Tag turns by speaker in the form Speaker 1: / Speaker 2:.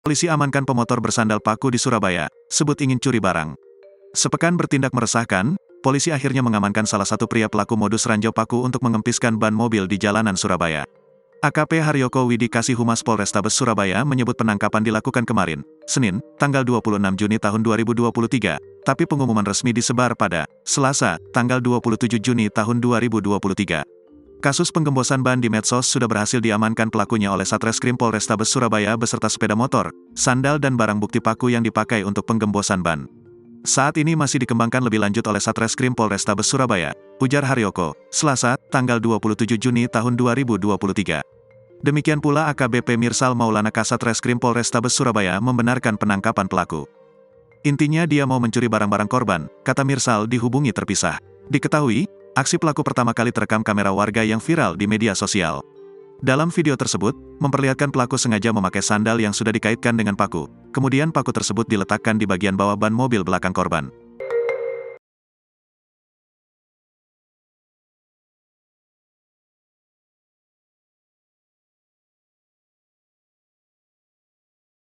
Speaker 1: Polisi amankan pemotor bersandal paku di Surabaya, sebut ingin curi barang. Sepekan bertindak meresahkan, polisi akhirnya mengamankan salah satu pria pelaku modus ranjau paku untuk mengempiskan ban mobil di jalanan Surabaya. AKP Haryoko Widi Kasih Humas Polrestabes Surabaya menyebut penangkapan dilakukan kemarin, Senin, tanggal 26 Juni tahun 2023, tapi pengumuman resmi disebar pada Selasa, tanggal 27 Juni tahun 2023. Kasus penggembosan ban di medsos sudah berhasil diamankan pelakunya oleh Satreskrim Polrestabes Surabaya beserta sepeda motor, sandal dan barang bukti paku yang dipakai untuk penggembosan ban. Saat ini masih dikembangkan lebih lanjut oleh Satreskrim Polrestabes Surabaya, ujar Haryoko, Selasa, tanggal 27 Juni tahun 2023. Demikian pula AKBP Mirsal Maulana Kasat Reskrim Polrestabes Surabaya membenarkan penangkapan pelaku. Intinya dia mau mencuri barang-barang korban, kata Mirsal dihubungi terpisah. Diketahui, aksi pelaku pertama kali terekam kamera warga yang viral di media sosial. Dalam video tersebut, memperlihatkan pelaku sengaja memakai sandal yang sudah dikaitkan dengan paku. Kemudian paku tersebut diletakkan di bagian bawah ban mobil belakang korban.